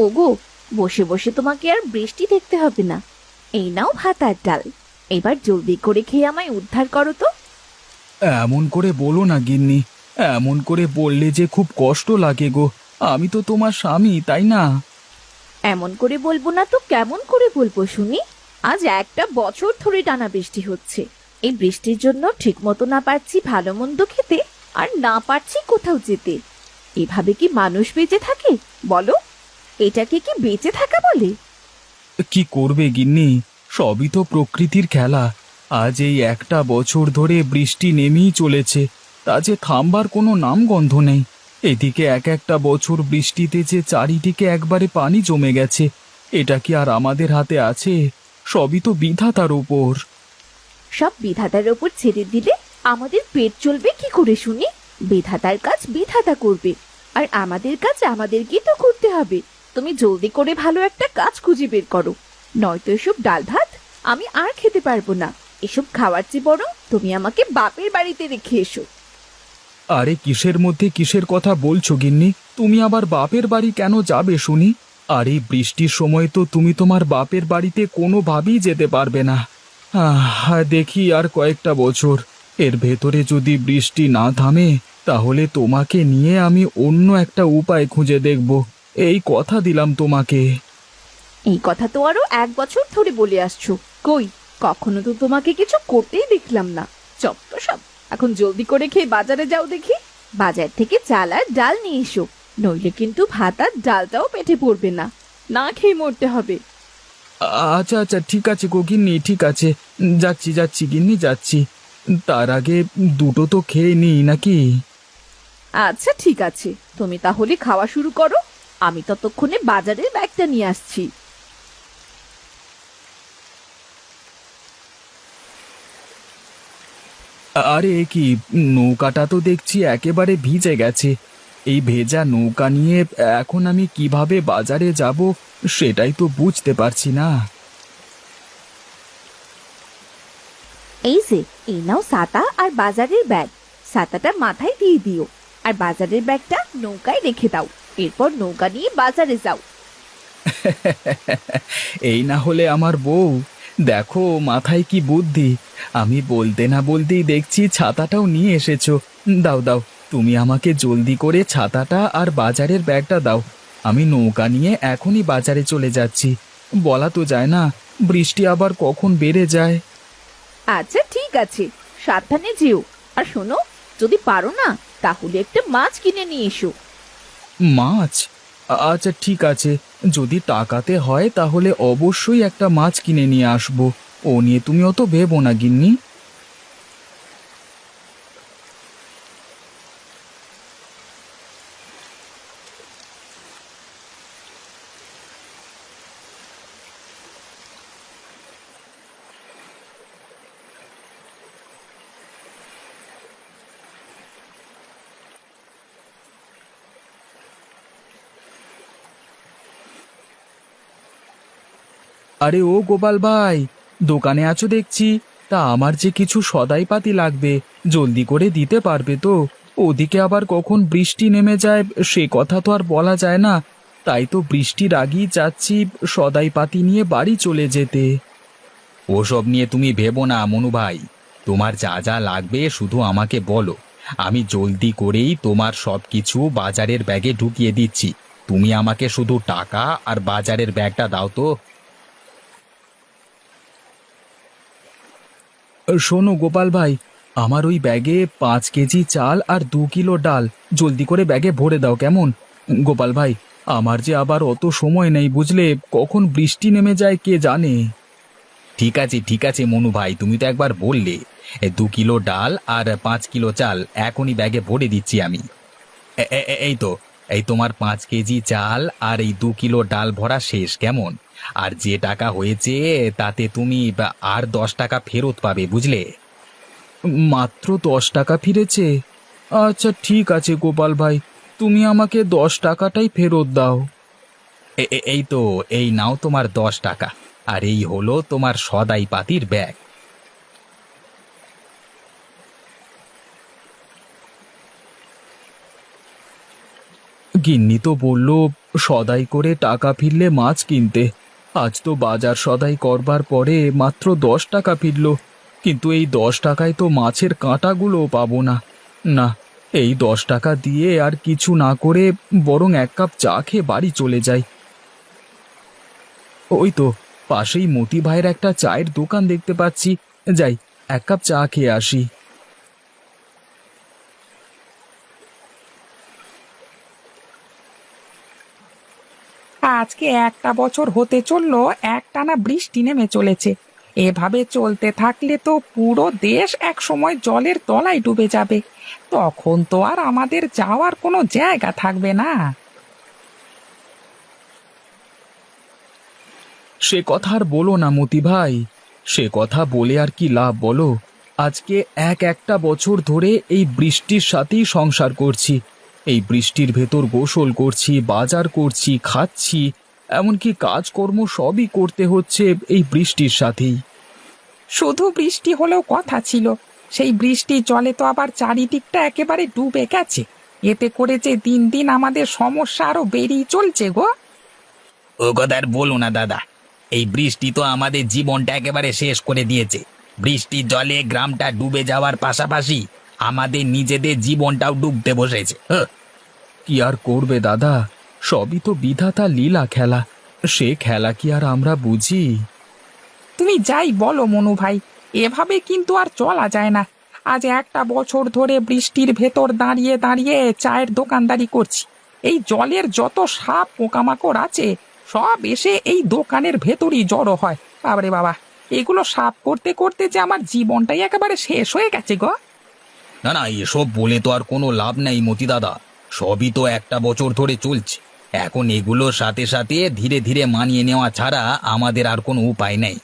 ওগো, বসে বসে তোমাকে আর বৃষ্টি দেখতে হবে না। এই নাও ভাত আর ডাল। এবার জলদি করে খেয়ে আমায় উদ্ধার করো তো। এমন করে বলো না গিন্নি। এমন করে বললে যে খুব কষ্ট লাগে গো। আমি তো তোমার স্বামী, তাই না? এমন করে বলবো না তো কেমন করে বলবো শুনি? আজ একটা বছর ধরে টানা বৃষ্টি হচ্ছে। এই বৃষ্টির জন্য ঠিক মতো না পারছি ভালো মন্দ খেতে, আর না পারছি কোথাও যেতে। এভাবে কি মানুষ বেঁচে থাকে বলো? এটাকে কি বেঁচে থাকা বলে? কি করবে গিন্নি, সবই তো প্রকৃতির খেলা। আজ এই একটা বছর ধরে বৃষ্টি নেমেই চলেছে, তা যে থামবার কোনো নামগন্ধ নেই। এদিকে এক একটা বছর বৃষ্টিতে যে চারিদিকে একবারে পানি জমে গেছে, এটা কি আর আমাদের হাতে আছে? সবই তো বিধাতার উপর। সব বিধাতার ওপর ছেড়ে দিলে আমাদের পেট চলবে কি করে শুনি? বিধাতার কাজ বিধাতা করবে, আর আমাদের কাজ আমাদেরকেই তো করতে হবে। তুমি জলদি করে ভালো একটা কাজ খুঁজে বের করো, নয়তো এসব ডাল ভাত আমি আর খেতে পারবো না। এসব খাওয়ার চেয়ে বরং তুমি আমাকে বাপের বাড়িতে রেখে এসো। আরে কিসের মধ্যে কিসের কথা বলছো গিন্নি? তুমি আবার বাপের বাড়ি কেন যাবে শুনি? আর এই বৃষ্টির সময় তো তুমি তোমার বাপের বাড়িতে কোনোভাবেই যেতে পারবে না। দেখি আর কয়েকটা বছর, এর ভেতরে যদি বৃষ্টি না থামে, তাহলে তোমাকে নিয়ে আমি অন্য একটা উপায় খুঁজে দেখব। এই কথা দিলাম তোমাকে। এই কথা তো আরো 1 বছর ধরে বলে আসছো, কই কখনো তো তোমাকে কিছু করতেই দেখলাম না। চপ তো সব। এখন জলদি করে খেয়ে বাজারে যাও দেখি। বাজার থেকে চাল আর ডাল নিয়ে এসো, নইলে কিন্তু ভাত আর ডালটাও পেটে পড়বে না, না খেয়ে মরতে হবে। আচ্ছা আচ্ছা, ঠিক আছে গো গিন্নি, ঠিক আছে। যাচ্ছি যাচ্ছি গিন্নি, যাচ্ছি। তার আগে দুটো তো খেয়ে নিই নাকি? আচ্ছা ঠিক আছে, তুমি তাহলে খাওয়া শুরু করো। আমি ততক্ষণে বাজারের ব্যাগটা নিয়ে আসছি। আরে এ কি, নৌকাটা তো দেখছি একেবারে ভিজে গেছে। এই ভেজা নৌকা নিয়ে এখন আমি কিভাবে বাজারে যাব, সেটাই তো বুঝতে পারছি না। এই যে, এই নাও ছাতা আর বাজারের ব্যাগ। ছাতাটা মাথায় দিয়ে দিও, আর বাজারের ব্যাগটা নৌকায় রেখে দাও। এরপর নৌকা নিয়ে বাজারে যাও। এই না হলে আমার বউ, দেখো মাথায় কি বুদ্ধি! আমি বলতে না বলতেই দেখছি ছাতাটাও নিয়ে এসেছো। দাও দাও, তুমি আমাকে জলদি করে ছাতাটা আর বাজারের ব্যাগটা দাও। আমি নৌকা নিয়ে এখনই বাজারে চলে যাচ্ছি। বলা তো যায় না, বৃষ্টি আবার কখন বেড়ে যায়। আচ্ছা ঠিক আছে, সাবধানে যেও। আর শোনো, যদি পারো না তাহলে একটা মাছ কিনে নিয়ে এসো। মাছ? আচ্ছা ঠিক আছে, যদি টাকাতে হয় তাহলে অবশ্যই একটা মাছ কিনে নিয়ে আসবো। ও নিয়ে তুমি অত ভেবো না গিন্নি। আরে ও গোপাল ভাই, দোকানে আছো দেখছি। তা আমার যে কিছু সদাই পাতি লাগবে, জলদি করে দিতে পারবে তো? ওদিকে আবার কখন বৃষ্টি নেমে যায় সে কথা তো আর বলা যায় না। তাই তো বৃষ্টির আগেই চাচ্ছি সদাই পাতি নিয়ে বাড়ি চলে যেতে। ওসব নিয়ে তুমি ভেবো না মনু ভাই। তোমার যা যা লাগবে শুধু আমাকে বলো, আমি জলদি করেই তোমার সব কিছু বাজারের ব্যাগে ঢুকিয়ে দিচ্ছি। তুমি আমাকে শুধু টাকা আর বাজারের ব্যাগটা দাও তো। শোনো গোপাল ভাই, আমার ওই ব্যাগে 5 কেজি চাল আর 2 কিলো ডাল জলদি করে ব্যাগে ভরে দাও, কেমন? গোপাল ভাই, আমার যে আবার অত সময় নেই বুঝলে, কখন বৃষ্টি নেমে যায় কে জানে। ঠিক আছে মনু ভাই, তুমি তো একবার বললে। 2 কিলো ডাল আর 5 কিলো চাল এখনই ব্যাগে ভরে দিচ্ছি আমি। এই তো, এই তোমার 5 কেজি চাল আর এই 2 কিলো ডাল ভরা শেষ, কেমন? আর যে টাকা হয়েছে তাতে তুমি আর 10 টাকা ফেরত পাবে, বুঝলে? মাত্র 10 টাকা ফিরেছে? আচ্ছা ঠিক আছে গোপাল ভাই, তুমি আমাকে 10 টাকাটাই ফেরত দাও। এই তো, এই নাও তোমার 10 টাকা। আর এই হলো তোমার সদাই পাতির ব্যাগ। গিন্নি তো বলল সদাই করে টাকা ফিরলে মাছ কিনতে। আজ তো বাজার সদাই করবার পরে মাত্র 10 টাকা ফিরল, কিন্তু এই 10 টাকায় তো মাছের কাঁটাগুলোও পাবো না। না, এই 10 টাকা দিয়ে আর কিছু না করে বরং 1 কাপ চা খেয়ে বাড়ি চলে যাই। ওই তো পাশেই মতি ভাইয়ের একটা চায়ের দোকান দেখতে পাচ্ছি, যাই 1 কাপ চা খেয়ে আসি। আজকে একটা বছর হতে চললো, একটানা বৃষ্টি নেমে চলেছে। এভাবে চলতে থাকলে তো পুরো দেশ এক সময় জলের তলায় ডুবে যাবে। তখন তো আর আমাদের যাওয়ার কোনো জায়গা থাকবে না। সে কথা আর বলো না মতি ভাই, সে কথা বলে আর কি লাভ বলো। আজকে একটা বছর ধরে এই বৃষ্টির সাথেই সংসার করছি। এই বৃষ্টির ভেতর গোসল করছি, বাজার করছি, খাচ্ছি, এমনকি কাজকর্ম সবই করতে হচ্ছে এই বৃষ্টির সাথেই। শুধু বৃষ্টি হলেও কথা ছিল, সেই বৃষ্টির জলে তো আবার চারিদিকটা একেবারে ডুবে গেছে। এতে করে যে দিন দিন আমাদের সমস্যা আরো বেড়েই চলছে গো। ও কথা আর বলো না দাদা, এই বৃষ্টি তো আমাদের জীবনটা একেবারে শেষ করে দিয়েছে। বৃষ্টির জলে গ্রামটা ডুবে যাওয়ার পাশাপাশি আমাদের নিজেদের জীবনটাও ডুবতে বসেছে। কি আর করবে দাদা, সবই তো বিধাতা লীলা খেলা। সে খেলা কি আর আমরা বুঝি? তুমি যাই বলো মনু ভাই, এভাবে কিন্তু আর চলা যায় না। আজ একটা বছর ধরে বৃষ্টির ভেতর দাঁড়িয়ে দাঁড়িয়ে চায়ের দোকানদারি করছি। এই জলের যত সাপ পোকামাকড় আছে সব এসে এই দোকানের ভেতরই জড়ো হয়। বাবারে বাবা, এগুলো সাফ করতে করতে যে আমার জীবনটাই একেবারে শেষ হয়ে গেছে গো। না না, এসব বলে তো আর কোনো লাভ নেই মতি দাদা, সবই তো একটা বছর ধরে চলছে। এখন এগুলোর সাথে সাথে ধীরে ধীরে মানিয়ে নেওয়া ছাড়া আমাদের আর কোনো উপায় নেই।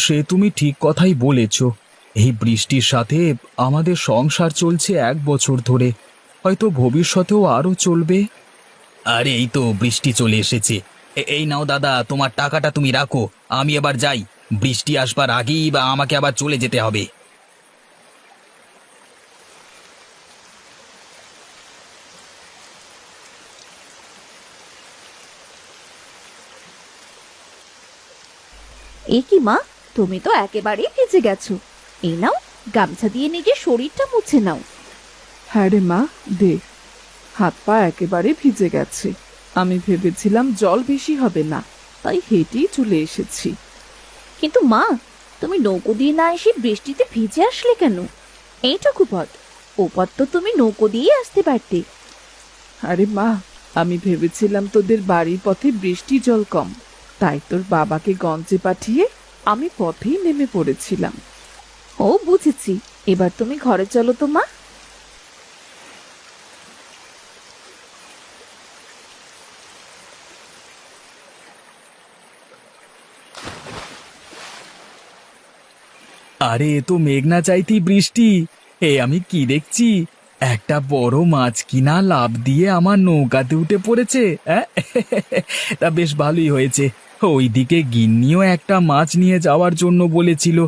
সে তুমি ঠিক কথাই বলেছ। এই বৃষ্টির সাথে আমাদের সংসার চলছে 1 বছর ধরে, হয়তো ভবিষ্যতেও আরো চলবে। আরে এই তো বৃষ্টি চলে এসেছে। এই নাও দাদা, তোমার টাকাটা তুমি রাখো, আমি এবার যাই। বৃষ্টি আসবার আগেই বা আমাকে আবার চলে যেতে হবে। এ কি মা, তুমি তো একেবারেই ভিজে গেছো। এই নাও, গামছা দিয়ে নিজের শরীরটা মুছে নাও। হ্যাঁ রে মা, দে। হাত পা একেবারে ভিজে গেছে। আমি ভেবেছিলাম জল বেশি হবে না, তাই হেঁটেই চলে এসেছি। কিন্তু মা, তুমি নৌকো দিয়ে না এসে বৃষ্টিতে ভিজে আসলে কেন? এইটুকু পথ, ও পথ তো তুমি নৌকো দিয়ে আসতে পারতে। আরে মা, আমি ভেবেছিলাম তোদের বাড়ির পথে বৃষ্টি জল কম, তাই তোর বাবাকে গঞ্জে পাঠিয়ে আমি পথেই নেমে পড়েছিলাম। ও বুঝেছি, এবার তুমি ঘরে চলো তো মা। আরে এ তো মেঘনা চাইতেই বৃষ্টি। আমি কি দেখছি, একটা বড় মাছ কিনা লাফ দিয়ে আমার নৌকাতে উঠে পড়েছে। তা বেশ ভালোই হয়েছে। ওইদিকে গিন্নিও একটা মাছ নিয়ে যাওয়ার জন্য বলেছিল।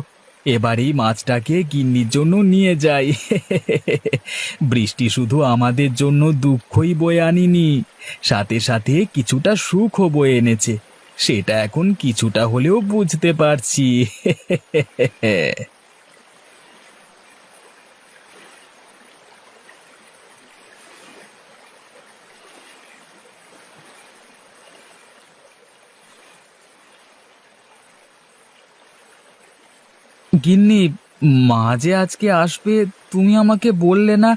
এবার এই মাছটাকে গিন্নির জন্য নিয়ে যাই। বৃষ্টি শুধু আমাদের জন্য দুঃখই বয়ে আনিনি, সাথে সাথে কিছুটা সুখও বয়ে এনেছে। সেটা এখন কিছুটা হলেও বুঝতে পারছি। গিন্নি, মা যে আজকে আসবে তুমি আমাকে বললে না।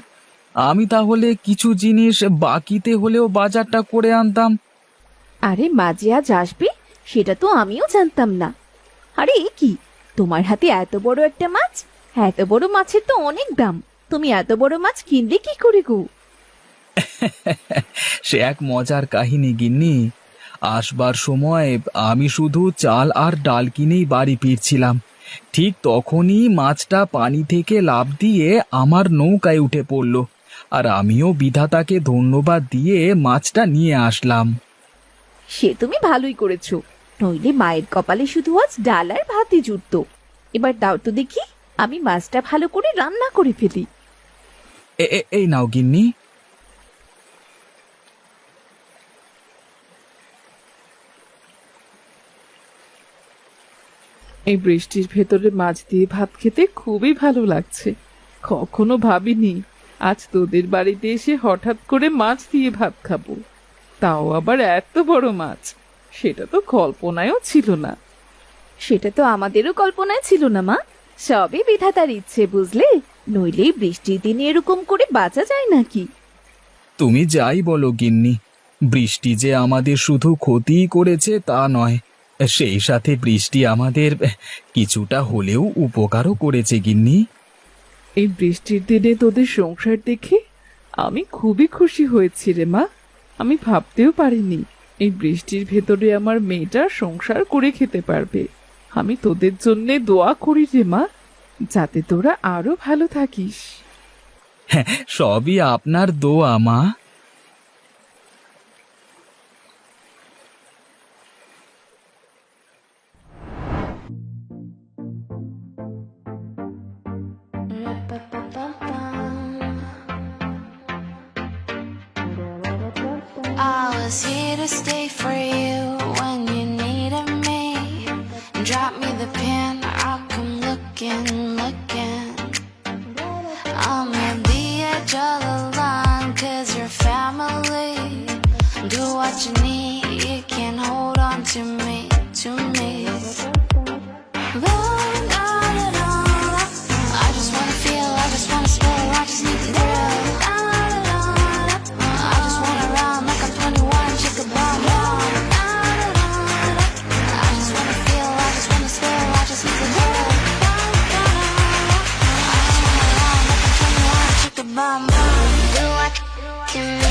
আমি তাহলে কিছু জিনিস বাকিতে হলেও বাজারটা করে আনতাম। আরে মা যে আজ আসবে সেটা তো আমিও জানতাম না। আরে এ কি, তোমার হাতে এত বড় একটা মাছ! এত বড় মাছের তো অনেক দাম। তুমি এত বড় মাছ কিনলে কি করে গো? সে এক মজার কাহিনী গিন্নি। আসবার সময় আমি শুধু চাল আর ডাল কিনেই বাড়ি ফিরছিলাম। ঠিক তখনই মাছটা পানি থেকে লাফ দিয়ে আমার নৌকায় উঠে পড়ল, আর আমিও বিধাতাকে ধন্যবাদ দিয়ে মাছটা নিয়ে আসলাম। সে তুমি ভালোই করেছো, নইলে মায়ের কপালে শুধু আজ ডাল আর ভাতই জুটতো। এবার দাও তো দেখি, আমি মাছটা ভালো করে রান্না করে ফেলি। এই নাও গিন্নি। এই বৃষ্টির ভেতরে মাছ দিয়ে ভাত খেতে খুবই ভালো লাগছে। কখনো ভাবিনি আজ তোদের বাড়িতে এসে হঠাৎ করে মাছ দিয়ে ভাত খাবো, তাও আবার এত বড় মাছ। সেটা তো কল্পনায়ও ছিল না। সেটা তো আমাদেরও কল্পনায় ছিল না মা, সবই বিধাতার ইচ্ছে বুঝলে, নইলে এই বৃষ্টির দিনে এরকম করে বাঁচা যায় নাকি। তুমি যাই বলো গিন্নি, বৃষ্টি যে আমাদের শুধু ক্ষতিই করেছে তা নয়, সেই সাথে বৃষ্টি আমাদের কিছুটা হলেও উপকারও করেছে গিন্নি। এই বৃষ্টির দিনে তোদের সংসার দেখে আমি খুবই খুশি হয়েছি রে মা। আমি ভাবতেও পারিনি এই বৃষ্টির ভেতরে আমার মেয়েটা সংসার করে খেতে পারবে। আমি তোদের জন্যে দোয়া করি রে মা, যাতে তোরা আরো ভালো থাকিস। সবই আপনার দোয়া মা। I was here to stay for you when you needed me. Drop me the pin, I'll come looking, looking. I'm at the edge of the line, cause you're family. Do what you need, you can hold on to me, to me. I just wanna feel, I just wanna spill, I just need to thrill. I just wanna run like I'm 21, shake a bomb bomb. I just wanna feel, I just wanna spill, I just need to thrill. I just wanna run like I'm 21, shake a bomb bomb. Do what you need.